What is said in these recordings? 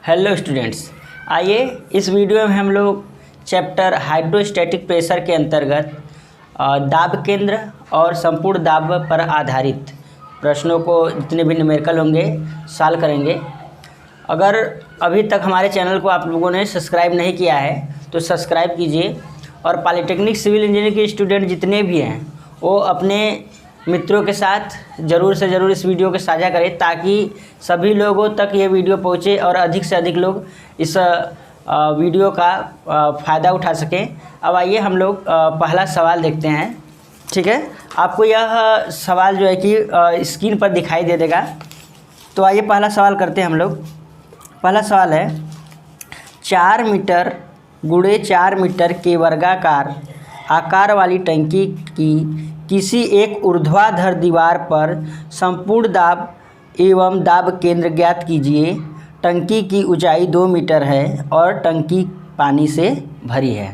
Hello students, आइए इस video में हम लोग चैप्टर हाइड्रोस्टैटिक प्रेशर के अंतर्गत दाब केंद्र और संपूर्ण दाब पर आधारित प्रश्नों को जितने भी न्यूमेरिकल होंगे सॉल्व करेंगे। अगर अभी तक हमारे चैनल को आप लोगों ने सब्सक्राइब नहीं किया है तो सब्सक्राइब कीजिए और पॉलिटेक्निक सिविल इंजीनियरिंग के स्टूडेंट जितने भी हैं वो अपने मित्रों के साथ ज़रूर से ज़रूर इस वीडियो को साझा करें ताकि सभी लोगों तक ये वीडियो पहुँचे और अधिक से अधिक लोग इस वीडियो का फ़ायदा उठा सकें। अब आइए हम लोग पहला सवाल देखते हैं। ठीक है, आपको यह सवाल जो है कि स्क्रीन पर दिखाई दे देगा। तो आइए पहला सवाल करते हैं हम लोग। पहला सवाल है 4 मीटर गुणे 4 मीटर के वर्गाकार आकार वाली टंकी की किसी एक ऊर्ध्वाधर दीवार पर संपूर्ण दाब एवं दाब केंद्र ज्ञात कीजिए। टंकी की ऊंचाई 2 मीटर है और टंकी पानी से भरी है।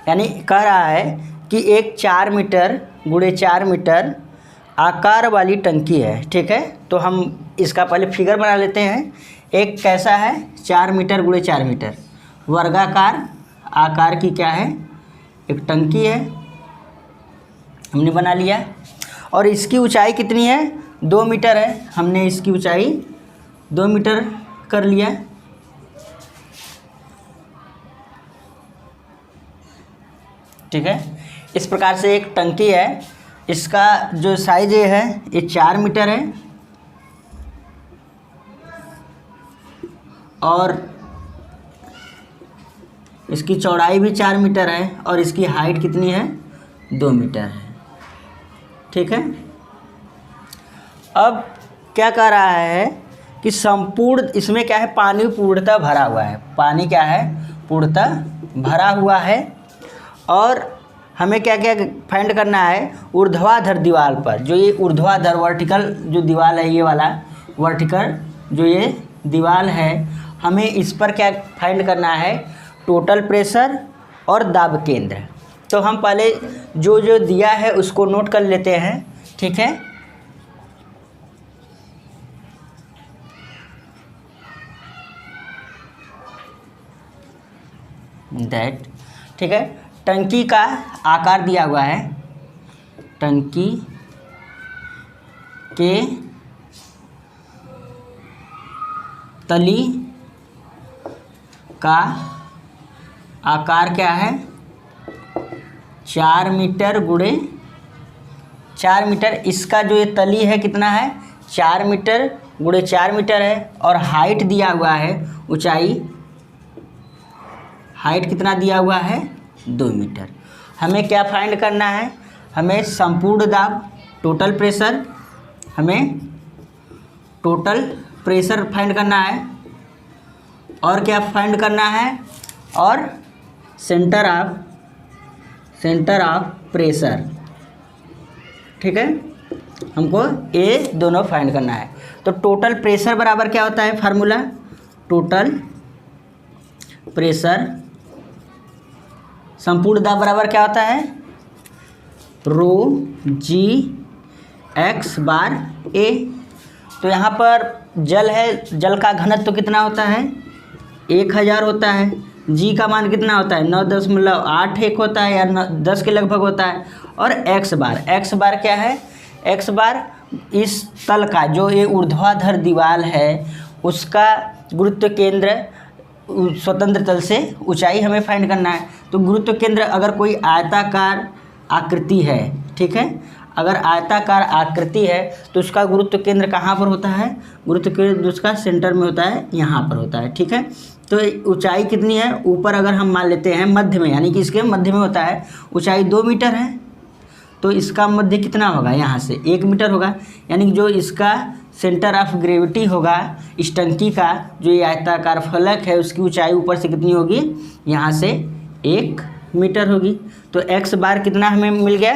यानी कह रहा है कि एक 4 मीटर गुणे 4 मीटर आकार वाली टंकी है। ठीक है, तो हम इसका पहले फिगर बना लेते हैं। एक कैसा है 4 मीटर गुणे 4 मीटर वर्गाकार आकार की क्या है, एक टंकी है, हमने बना लिया। और इसकी ऊंचाई कितनी है 2 मीटर है, हमने इसकी ऊंचाई 2 मीटर कर लिया। ठीक है, इस प्रकार से एक टंकी है, इसका जो साइज है ये 4 मीटर है और इसकी चौड़ाई भी 4 मीटर है और इसकी हाइट कितनी है 2 मीटर है। ठीक है, अब क्या कह रहा है कि संपूर्ण इसमें क्या है पानी पूर्णतः भरा हुआ है। पानी क्या है पूर्णतः भरा हुआ है और हमें क्या क्या फाइंड करना है ऊर्ध्वाधर दीवार पर। जो ये ऊर्ध्वाधर वर्टिकल जो दीवार है, ये वाला वर्टिकल जो ये दीवार है, हमें इस पर क्या फाइंड करना है टोटल प्रेशर और दाब केंद्र। तो हम पहले जो जो दिया है उसको नोट कर लेते हैं। ठीक है, दैट ठीक है, टंकी का आकार दिया हुआ है। टंकी के तली का आकार क्या है 4 मीटर गुणे 4 मीटर। इसका जो ये तली है कितना है 4 मीटर गुणे 4 मीटर है और हाइट दिया हुआ है, ऊंचाई हाइट कितना दिया हुआ है 2 मीटर। हमें क्या फाइंड करना है, हमें संपूर्ण दाब टोटल प्रेशर, हमें टोटल प्रेशर फाइंड करना है और क्या फाइंड करना है और सेंटर ऑफ प्रेशर। ठीक है, हमको ये दोनों फाइंड करना है। तो टोटल प्रेशर बराबर क्या होता है फार्मूला, टोटल प्रेशर संपूर्ण दाब बराबर क्या होता है रो जी एक्स बार ए। तो यहाँ पर जल है, जल का घनत्व तो कितना होता है 1000 होता है। जी का मान कितना होता है 9.81 होता है या 10 के लगभग होता है। और एक्स बार क्या है, एक्स बार इस तल का जो ये ऊर्ध्वाधर दीवार है उसका गुरुत्व केंद्र स्वतंत्र तल से ऊंचाई हमें फाइंड करना है। तो गुरुत्व केंद्र अगर कोई आयताकार आकृति है, ठीक है, अगर आयताकार आकृति है तो उसका गुरुत्व केंद्र कहाँ पर होता है, गुरुत्व केंद्र उसका सेंटर में होता है, यहाँ पर होता है। ठीक है, तो ऊंचाई कितनी है ऊपर अगर हम मान लेते हैं मध्य में, यानी कि इसके मध्य में होता है, ऊंचाई 2 मीटर है तो इसका मध्य कितना होगा यहाँ से 1 मीटर होगा। यानी कि जो इसका सेंटर ऑफ ग्रेविटी होगा इस टंकी का, जो ये आयताकार फलक है उसकी ऊंचाई ऊपर से कितनी होगी यहाँ से 1 मीटर होगी। तो एक्स बार कितना हमें मिल गया,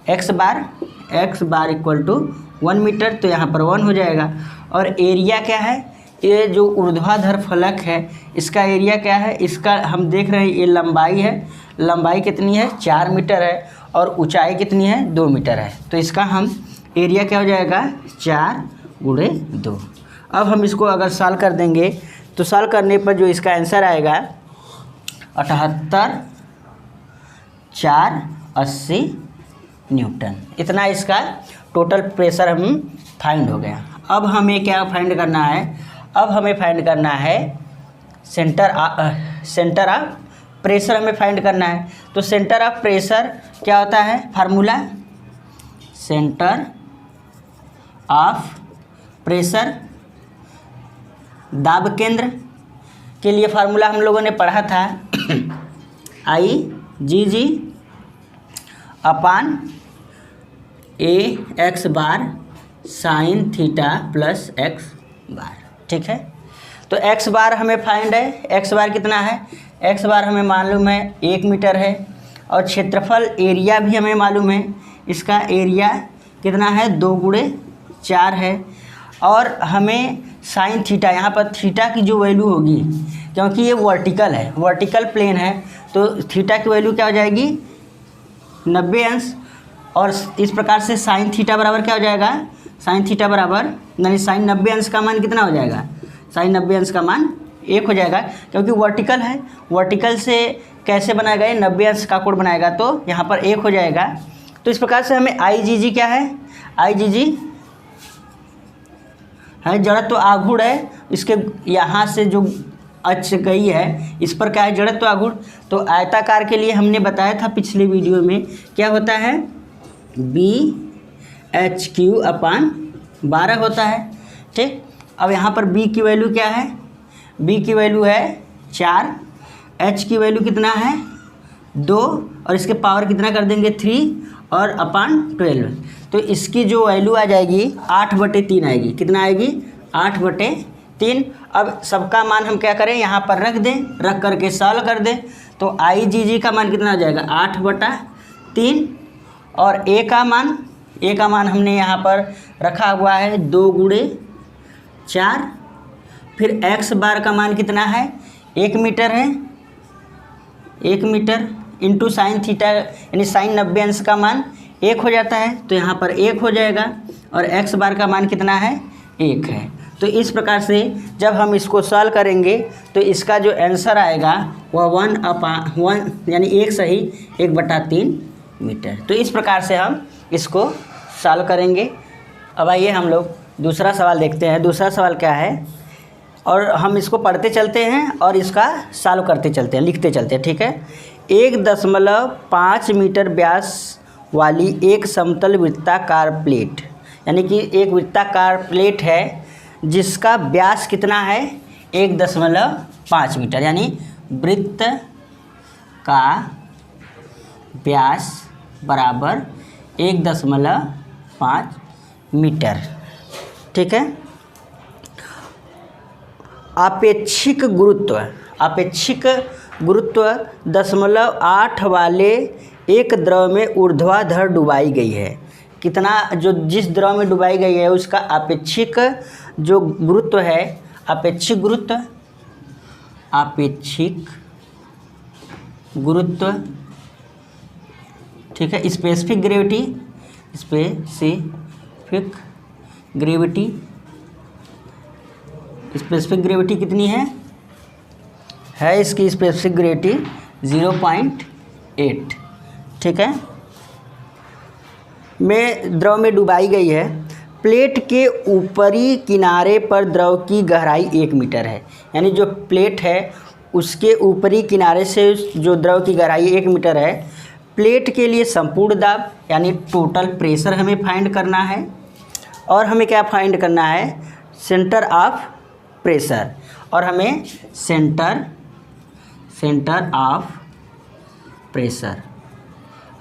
एक्स बार इक्वल टू 1 मीटर, तो यहाँ पर 1 हो जाएगा। और एरिया क्या है, ये जो ऊर्ध्वाधर फलक है इसका एरिया क्या है, इसका हम देख रहे हैं ये लंबाई है, लंबाई कितनी है 4 मीटर है और ऊंचाई कितनी है 2 मीटर है। तो इसका हम एरिया क्या हो जाएगा 4 × 2। अब हम इसको अगर सॉल्व कर देंगे तो सॉल्व करने पर जो इसका आंसर आएगा 78,480 न्यूटन। इतना इसका टोटल प्रेशर हम फाइंड हो गया। अब हमें क्या फाइंड करना है? अब हमें फाइंड करना है सेंटर ऑफ प्रेशर हमें फाइंड करना है। तो सेंटर ऑफ प्रेशर क्या होता है? फार्मूला सेंटर ऑफ प्रेशर दाब केंद्र के लिए फार्मूला हम लोगों ने पढ़ा था IgG अपान AX बार साइन थीटा प्लस x बार। ठीक है, तो x बार हमें फाइंड है। x बार कितना है? x बार हमें मालूम है 1 मीटर है, और क्षेत्रफल एरिया भी हमें मालूम है। इसका एरिया कितना है? 2 × 4 है। और हमें साइन थीटा, यहाँ पर थीटा की जो वैल्यू होगी, क्योंकि ये वर्टिकल है, वर्टिकल प्लेन है, तो थीटा की वैल्यू क्या हो जाएगी? 90 अंश। और इस प्रकार से साइन थीटा बराबर क्या हो जाएगा? साइन थीटा बराबर यानी साइन 90 अंश का मान कितना हो जाएगा? साइन 90 अंश का मान 1 हो जाएगा, क्योंकि वर्टिकल है। वर्टिकल से कैसे बनाएगा? ये 90 अंश का कोण बनाएगा, तो यहाँ पर 1 हो जाएगा। तो इस प्रकार से हमें IgG क्या है? IgG है जड़त्व आघूर्ण है, इसके यहाँ से जो अक्ष गई है इस पर क्या है? जड़त्व आघूर्ण। तो आयताकार के लिए हमने बताया था पिछले वीडियो में क्या होता है? BHQ/12 होता है। ठीक, अब यहाँ पर B की वैल्यू क्या है? B की वैल्यू है 4, H की वैल्यू कितना है? 2, और इसके पावर कितना कर देंगे? 3 और अपान 12। तो इसकी जो वैल्यू आ जाएगी 8/3 आएगी। कितना आएगी? 8/3। अब सबका मान हम क्या करें? यहाँ पर रख दें, रख करके सॉल्व कर दें। तो IgG का मान कितना हो जाएगा? 8/3। और A का मान हमने यहाँ पर रखा हुआ है 2 × 4। फिर x बार का मान कितना है? 1 मीटर है। 1 मीटर इंटू साइन थीटा यानी साइन 90 अंश का मान 1 हो जाता है, तो यहाँ पर 1 हो जाएगा। और x बार का मान कितना है? 1 है। तो इस प्रकार से जब हम इसको सॉल्व करेंगे तो इसका जो आंसर आएगा वह 1/1 यानी 1 सही 1/3 मीटर। तो इस प्रकार से हम इसको सॉल्व करेंगे। अब आइए हम लोग दूसरा सवाल देखते हैं। दूसरा सवाल क्या है, और हम इसको पढ़ते चलते हैं और इसका सॉल्व करते चलते हैं, लिखते चलते हैं। ठीक है, 1.5 मीटर व्यास वाली एक समतल वृत्ताकार प्लेट, यानी कि एक वृत्ताकार प्लेट है जिसका व्यास कितना है? 1.5 मीटर, यानी वृत्त का व्यास बराबर 1.5 मीटर। ठीक है, आपेक्षिक गुरुत्व 0.8 वाले एक द्रव में ऊर्ध्वाधर डुबाई गई है। कितना? जो जिस द्रव में डुबाई गई है उसका आपेक्षिक जो गुरुत्व है, आपेक्षिक गुरुत्व, ठीक है, स्पेसिफिक ग्रेविटी कितनी है? इसकी स्पेसिफिक ग्रेविटी 0.8। ठीक है, में द्रव में डुबाई गई है। प्लेट के ऊपरी किनारे पर द्रव की गहराई 1 मीटर है, यानी जो प्लेट है उसके ऊपरी किनारे से जो द्रव की गहराई 1 मीटर है। प्लेट के लिए संपूर्ण दाब यानी टोटल प्रेशर हमें फाइंड करना है, और हमें क्या फाइंड करना है? सेंटर ऑफ प्रेशर, और हमें सेंटर ऑफ प्रेशर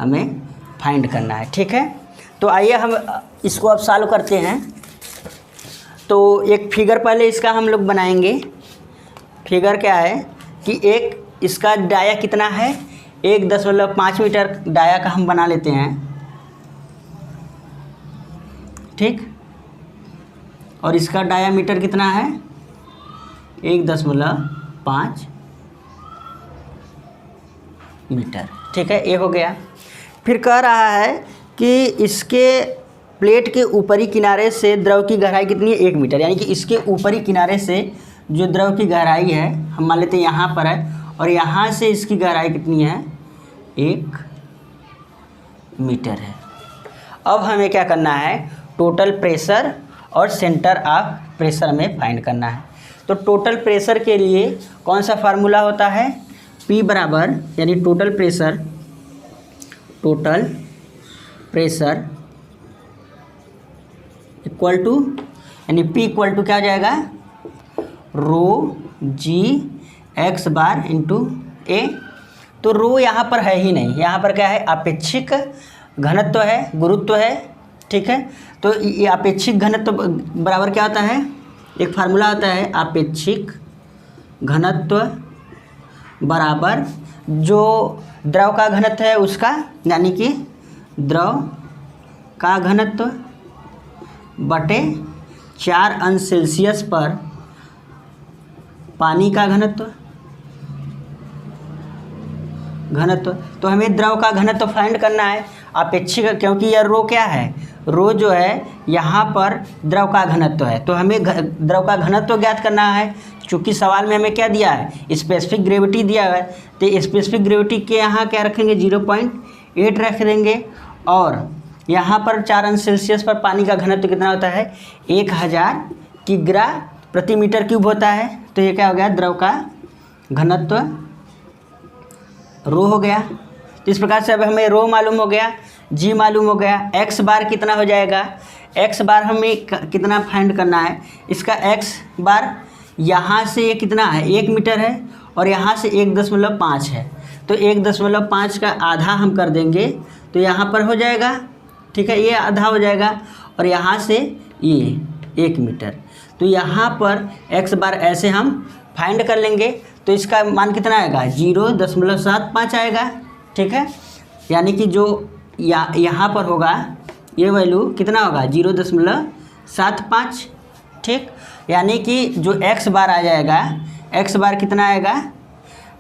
हमें फाइंड करना है। ठीक है, तो आइए हम इसको अब सॉल्व करते हैं। तो एक फिगर पहले इसका हम लोग बनाएंगे। फिगर क्या है कि एक इसका डाया कितना है? 1.5 मीटर डाया का हम बना लेते हैं। ठीक, और इसका डायामीटर कितना है? 1.5 मीटर। ठीक है, ये हो गया। फिर कह रहा है कि इसके प्लेट के ऊपरी किनारे से द्रव की गहराई कितनी है? 1 मीटर, यानी कि इसके ऊपरी किनारे से जो द्रव की गहराई है हम मान लेते हैं यहाँ पर है, और यहाँ से इसकी गहराई कितनी है, 1 मीटर है। अब हमें क्या करना है, टोटल प्रेशर और सेंटर ऑफ प्रेशर हमें फाइंड करना है। तो टोटल प्रेशर के लिए कौन सा फार्मूला होता है, P बराबर यानी टोटल प्रेशर इक्वल टू यानी P इक्वल टू क्या हो जाएगा, रो जी एक्स बार इंटू ए। तो रो यहाँ पर है ही नहीं, यहाँ पर क्या है, अपेक्षिक घनत्व है, गुरुत्व है, ठीक है। तो ये अपेक्षिक घनत्व बराबर क्या होता है, एक फार्मूला होता है, अपेक्षिक घनत्व बराबर जो द्रव का घनत्व है उसका, यानी कि द्रव का घनत्व बटे 4 अंश सेल्सियस पर पानी का घनत्व। तो हमें द्रव का घनत्व फाइंड करना है अपेक्षिक, क्योंकि यह रो क्या है, रो जो है यहाँ पर द्रव का घनत्व है। तो हमें द्रव का घनत्व ज्ञात करना है। चूँकि सवाल में हमें क्या दिया है, स्पेसिफिक ग्रेविटी दिया है, तो स्पेसिफिक ग्रेविटी के यहाँ क्या रखेंगे, 0.8 रख देंगे। और यहाँ पर 4 अंश सेल्सियस पर पानी का घनत्व कितना होता है, 1000 किग्रा प्रति मीटर क्यूब होता है। तो ये क्या हो गया, द्रव का घनत्व रो हो गया। तो इस प्रकार से अब हमें रो मालूम हो गया, जी मालूम हो गया, एक्स बार कितना हो जाएगा, एक्स बार हमें कितना फाइंड करना है, इसका एक्स बार यहाँ से ये कितना है, 1 मीटर है, और यहाँ से 1.5 है। तो 1.5 का आधा हम कर देंगे तो यहाँ पर हो जाएगा, ठीक है, ये आधा हो जाएगा, और यहाँ से ये 1 मीटर। तो यहाँ पर एक्स बार ऐसे हम फाइंड कर लेंगे। तो इसका मान कितना आएगा, 0.75 आएगा, ठीक है। यानी कि जो यहाँ पर होगा ये वैल्यू कितना होगा, 0.75, ठीक। यानी कि जो एक्स बार आ जाएगा, एक्स बार कितना आएगा,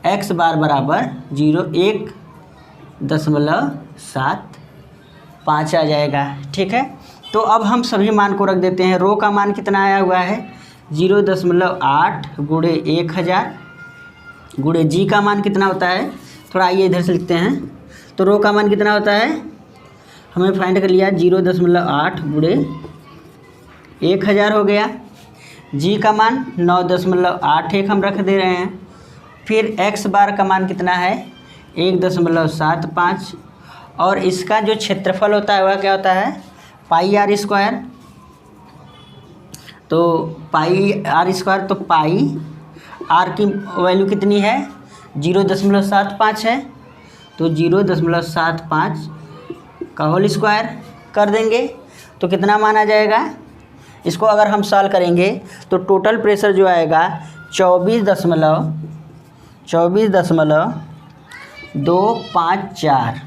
एक्स बार बराबर 1.75 आ जाएगा, ठीक है। तो अब हम सभी मान को रख देते हैं। रो का मान कितना आया हुआ है, 0.8 गुणे 1000 गुणे जी का मान कितना होता है, थोड़ा आइए इधर से लिखते हैं। तो रो का मान कितना होता है, हमें फाइंड कर लिया, 0.8 गुणे 1000 हो गया। जी का मान 9.81 हम रख दे रहे हैं। फिर एक्स बार का मान कितना है, 1.75, और इसका जो क्षेत्रफल होता है वह क्या होता है, पाई आर स्क्वायर। तो पाई आर स्क्वायर, तो पाई आर की वैल्यू कितनी है, 0.75 है। तो 0.75 का होल स्क्वायर कर देंगे तो कितना मान आ जाएगा। इसको अगर हम सॉल्व करेंगे तो टोटल प्रेशर जो आएगा 24.254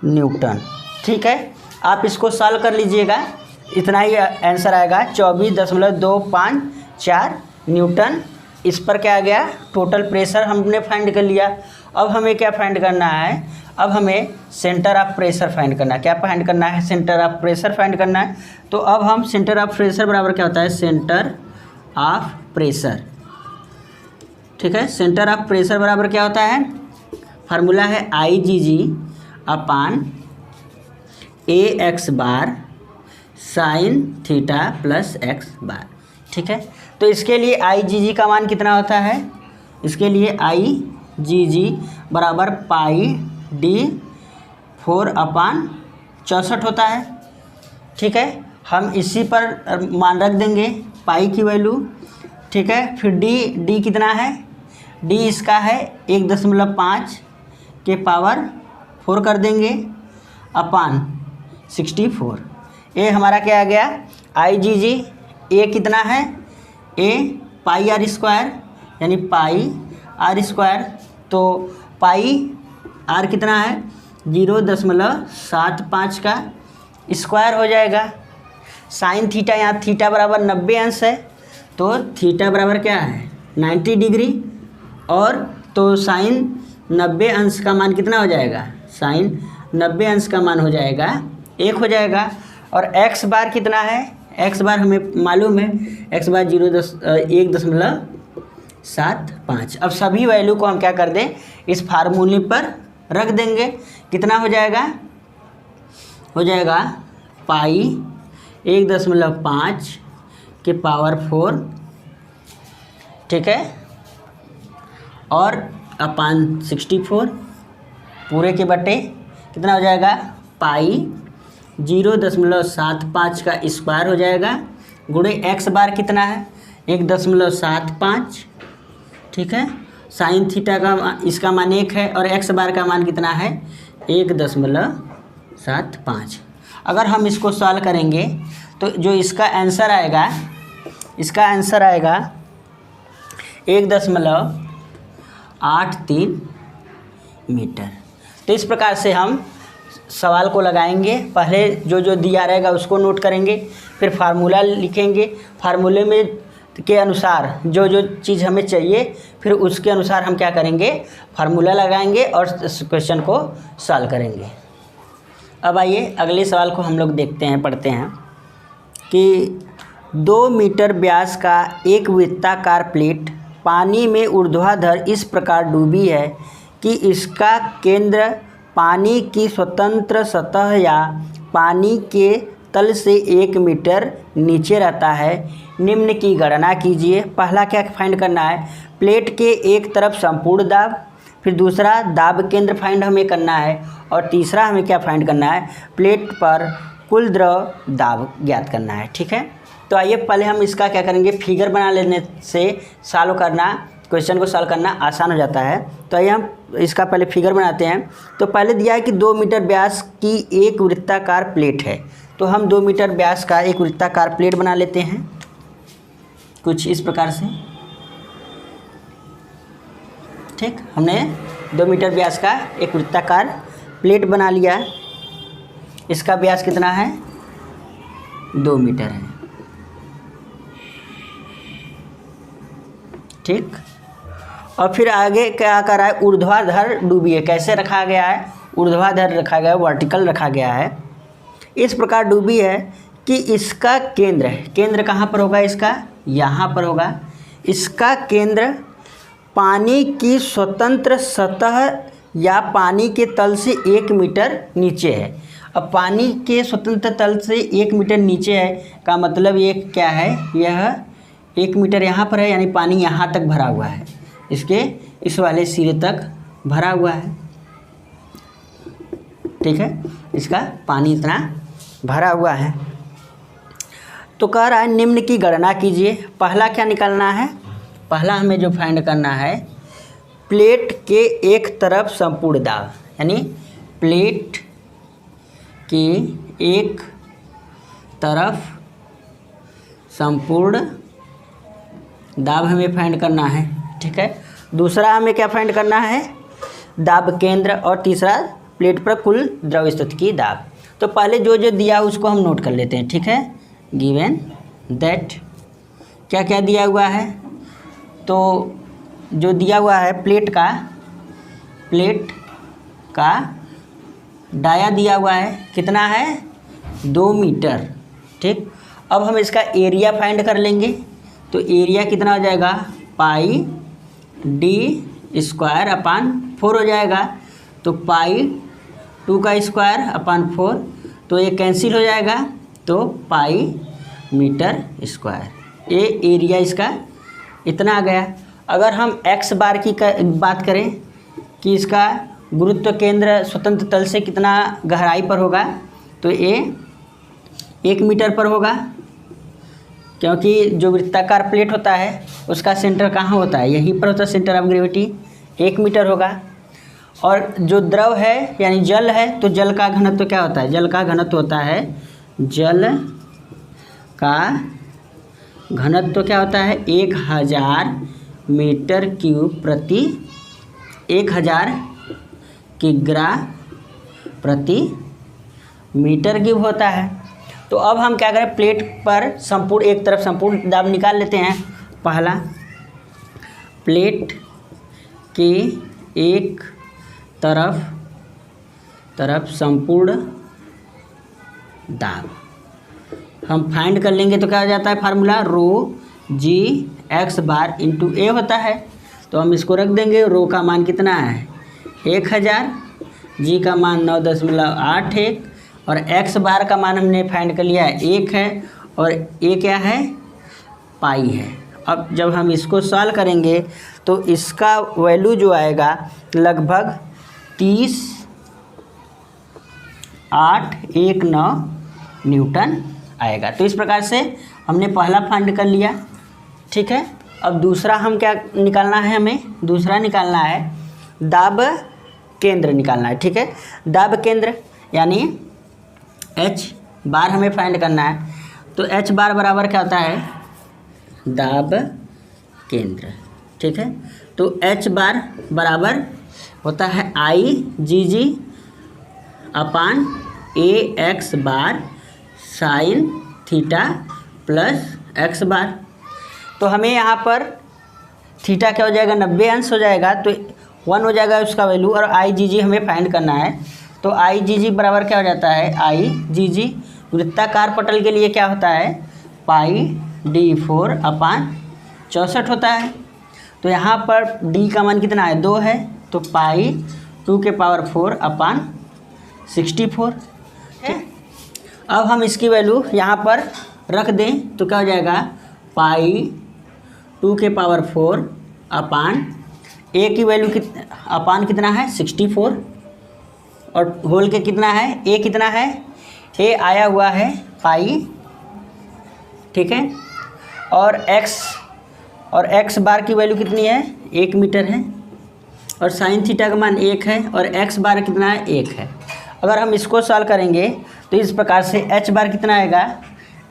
न्यूटन, ठीक है। आप इसको सॉल्व कर लीजिएगा, इतना ही आंसर आएगा, 24.254 न्यूटन। इस पर क्या आ गया, टोटल प्रेशर हमने फाइंड कर लिया। अब हमें क्या फाइंड करना है, अब हमें सेंटर ऑफ प्रेशर फाइंड करना है। क्या फाइंड करना है, सेंटर ऑफ प्रेशर फाइंड करना है। तो अब हम सेंटर ऑफ प्रेशर बराबर क्या होता है, सेंटर ऑफ प्रेशर, ठीक है। सेंटर ऑफ प्रेशर बराबर क्या होता है, फार्मूला है IgG अपान AX बार साइन थीटा प्लस x बार, ठीक है। तो इसके लिए IgG का मान कितना होता है, इसके लिए IgG बराबर पाई d/4/64 होता है, ठीक है। हम इसी पर मान रख देंगे पाई की वैल्यू, ठीक है। फिर d कितना है, d इसका है 1.5 के पावर 4 कर देंगे अपान 64। ए हमारा क्या आ गया, IgG, ए कितना है, ए पाई आर स्क्वायर यानी पाई आर स्क्वायर। तो पाई आर कितना है, 0.75 का स्क्वायर हो जाएगा। साइन थीटा, यहाँ थीटा बराबर 90 अंश है, तो थीटा बराबर क्या है, 90 डिग्री। और तो साइन 90 अंश का मान कितना हो जाएगा, साइन 90 अंश का मान हो जाएगा 1 हो जाएगा। और एक्स बार कितना है, एक्स बार हमें मालूम है, एक्स बार 1.75। अब सभी वैल्यू को हम क्या कर दें, इस फार्मूले पर रख देंगे। कितना हो जाएगा, हो जाएगा पाई 1.5 के पावर 4, ठीक है, और अपान 64 पूरे के बटे कितना हो जाएगा, पाई 0.75 का स्क्वायर हो जाएगा, गुणे एक्स बार कितना है 1.75, ठीक है, साइन थीटा का इसका मान 1 है और एक्स बार का मान कितना है 1.75। अगर हम इसको सॉल्व करेंगे तो जो इसका आंसर आएगा, इसका आंसर आएगा 1.83 मीटर। तो इस प्रकार से हम सवाल को लगाएंगे। पहले जो जो दिया रहेगा उसको नोट करेंगे, फिर फार्मूला लिखेंगे, फार्मूले में के अनुसार जो जो चीज़ हमें चाहिए फिर उसके अनुसार हम क्या करेंगे, फार्मूला लगाएंगे और क्वेश्चन को सॉल्व करेंगे। अब आइए अगले सवाल को हम लोग देखते हैं, पढ़ते हैं कि 2 मीटर व्यास का एक वृत्ताकार प्लेट पानी में ऊर्ध्वाधर इस प्रकार डूबी है कि इसका केंद्र पानी की स्वतंत्र सतह या पानी के तल से 1 मीटर नीचे रहता है। निम्न की गणना कीजिए। पहला क्या फाइंड करना है, प्लेट के एक तरफ संपूर्ण दाब, फिर दूसरा दाब केंद्र फाइंड हमें करना है, और तीसरा हमें क्या फाइंड करना है, प्लेट पर कुल द्रव दाब ज्ञात करना है, ठीक है। तो आइए पहले हम इसका क्या करेंगे, फिगर बना लेने से सॉल्व करना, क्वेश्चन को सॉल्व करना आसान हो जाता है। तो आइए हम इसका पहले फिगर बनाते हैं। तो पहले दिया है कि 2 मीटर व्यास की एक वृत्ताकार प्लेट है, तो हम 2 मीटर व्यास का एक वृत्ताकार प्लेट बना लेते हैं कुछ इस प्रकार से, ठीक। हमने 2 मीटर व्यास का एक वृत्ताकार प्लेट बना लिया। इसका व्यास कितना है, 2 मीटर है, ठीक। और फिर आगे क्या कर रहा है, ऊर्ध्वाधर डूबी है। कैसे रखा गया है, ऊर्ध्वाधर रखा गया है, वर्टिकल रखा गया है। इस प्रकार डूबी है कि इसका केंद्र, केंद्र कहाँ पर होगा, इसका यहाँ पर होगा। इसका केंद्र पानी की स्वतंत्र सतह या पानी के तल से 1 मीटर नीचे है। अब पानी के स्वतंत्र तल से 1 मीटर नीचे है का मतलब ये क्या है, यह 1 मीटर यहाँ पर है, यानी पानी यहाँ तक भरा हुआ है, इसके इस वाले सिरे तक भरा हुआ है, ठीक है। इसका पानी इतना भरा हुआ है। तो कह रहा है निम्न की गणना कीजिए। पहला क्या निकालना है, पहला हमें जो फाइंड करना है, प्लेट के एक तरफ संपूर्ण दाब, यानी प्लेट के एक तरफ संपूर्ण दाब हमें फाइंड करना है, ठीक है। दूसरा हमें क्या फाइंड करना है, दाब केंद्र, और तीसरा प्लेट पर कुल द्रव स्थिति की दाब। तो पहले जो जो दिया उसको हम नोट कर लेते हैं, ठीक है। गिवन दैट क्या क्या दिया हुआ है, तो जो दिया हुआ है प्लेट का डाया दिया हुआ है, कितना है, 2 मीटर, ठीक। अब हम इसका एरिया फाइंड कर लेंगे। तो एरिया कितना हो जाएगा, पाई d स्क्वायर अपान 4 हो जाएगा। तो पाई 2 का स्क्वायर अपान 4, तो ये कैंसिल हो जाएगा, तो पाई मीटर स्क्वायर। ये एरिया इसका इतना आ गया। अगर हम एक्स बार की बात करें कि इसका गुरुत्व केंद्र स्वतंत्र तल से कितना गहराई पर होगा, तो ये 1 मीटर पर होगा, क्योंकि जो वृत्ताकार प्लेट होता है उसका सेंटर कहाँ होता है, यहीं पर होता है, सेंटर ऑफ ग्रेविटी 1 मीटर होगा। और जो द्रव है यानी जल है, तो जल का घनत्व क्या होता है, जल का घनत्व होता है, जल का घनत्व क्या होता है, 1000 मीटर क्यूब प्रति 1000 किग्रा प्रति मीटर क्यूब होता है। तो अब हम क्या करें, प्लेट पर संपूर्ण एक तरफ संपूर्ण दाब निकाल लेते हैं। पहला, प्लेट के एक तरफ संपूर्ण दाब हम फाइंड कर लेंगे तो क्या हो जाता है फार्मूला, रो जी एक्स बार इंटू ए होता है। तो हम इसको रख देंगे। रो का मान कितना है 1000, जी का मान 9.81 और एक्स बार का मान हमने फाइंड कर लिया है 1 है और ए क्या है पाई है। अब जब हम इसको सॉल्व करेंगे तो इसका वैल्यू जो आएगा लगभग 30.819 न्यूटन आएगा। तो इस प्रकार से हमने पहला फाइंड कर लिया, ठीक है। अब दूसरा हम क्या निकालना है, हमें दूसरा निकालना है दाब केंद्र निकालना है, ठीक है। दाब केंद्र यानी एच बार हमें फाइंड करना है। तो एच बार बराबर क्या होता है दाब केंद्र, ठीक है। तो एच बार बराबर होता है आई जी जी अपान ए एक्स बार साइन थीटा प्लस एक्स बार। तो हमें यहाँ पर थीटा क्या हो जाएगा 90 अंश हो जाएगा, तो 1 हो जाएगा उसका वैल्यू, और आई जी जी हमें फाइंड करना है। तो आई जी जी बराबर क्या हो जाता है आई जी जी वृत्ताकार पटल के लिए क्या होता है पाई d4 अपान 64 होता है। तो यहाँ पर d का मान कितना है 2 है, तो पाई 2 के पावर 4 अपान 64 है। अब हम इसकी वैल्यू यहाँ पर रख दें तो क्या हो जाएगा पाई 2 के पावर 4 अपान ए की वैल्यू अपान कितना है 64 और होल के कितना है ए कितना है ए आया हुआ है पाई, ठीक है। और एक्स बार की वैल्यू कितनी है 1 मीटर है और साइन थीटा का मान 1 है और एक्स बार कितना है 1 है। अगर हम इसको सॉल्व करेंगे तो इस प्रकार से एच बार कितना आएगा,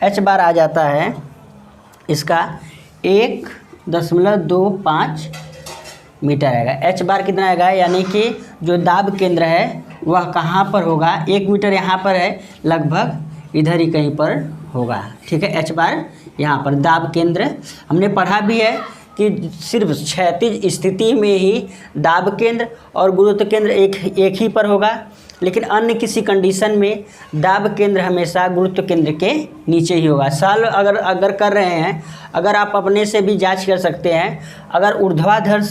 एच बार आ जाता है इसका 1.25 मीटर आएगा। एच बार कितना आएगा यानी कि जो दाब केंद्र है वह कहाँ पर होगा 1 मीटर यहाँ पर है, लगभग इधर ही कहीं पर होगा, ठीक है। एच बार यहाँ पर दाब केंद्र हमने पढ़ा भी है कि सिर्फ क्षैतिज स्थिति में ही दाब केंद्र और गुरुत्व केंद्र एक ही पर होगा, लेकिन अन्य किसी कंडीशन में दाब केंद्र हमेशा गुरुत्व केंद्र के नीचे ही होगा। सॉल्व अगर कर रहे हैं, अगर आप अपने से भी जांच कर सकते हैं, अगर ऊर्ध्वाधर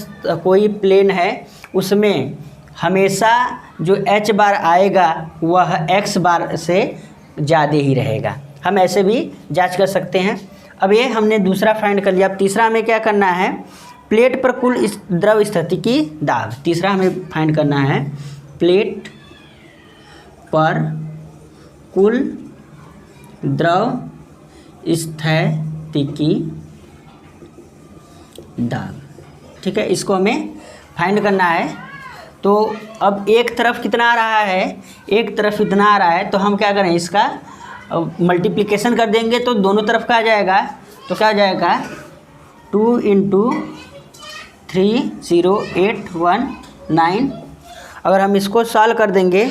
कोई प्लेन है उसमें हमेशा जो एच बार आएगा वह एक्स बार से ज़्यादा ही रहेगा। हम ऐसे भी जांच कर सकते हैं। अब ये हमने दूसरा फाइंड कर लिया। अब तीसरा हमें क्या करना है प्लेट पर कुल द्रव स्थिति की दाब। तीसरा हमें फाइंड करना है प्लेट पर कुल द्रव स्थितिकी दाब, ठीक है। इसको हमें फाइंड करना है। तो अब एक तरफ कितना आ रहा है, एक तरफ इतना आ रहा है, तो हम क्या करें इसका मल्टीप्लिकेशन कर देंगे तो दोनों तरफ का आ जाएगा। तो क्या आ जाएगा 2 × 30819। अगर हम इसको सॉल्व कर देंगे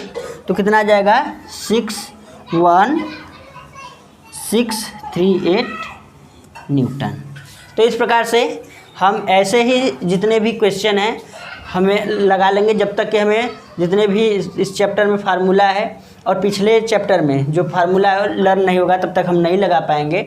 तो कितना आ जाएगा 61638 न्यूटन। तो इस प्रकार से हम ऐसे ही जितने भी क्वेश्चन हैं हमें लगा लेंगे, जब तक कि हमें जितने भी इस चैप्टर में फार्मूला है और पिछले चैप्टर में जो फार्मूला लर्न नहीं होगा तब तक हम नहीं लगा पाएंगे।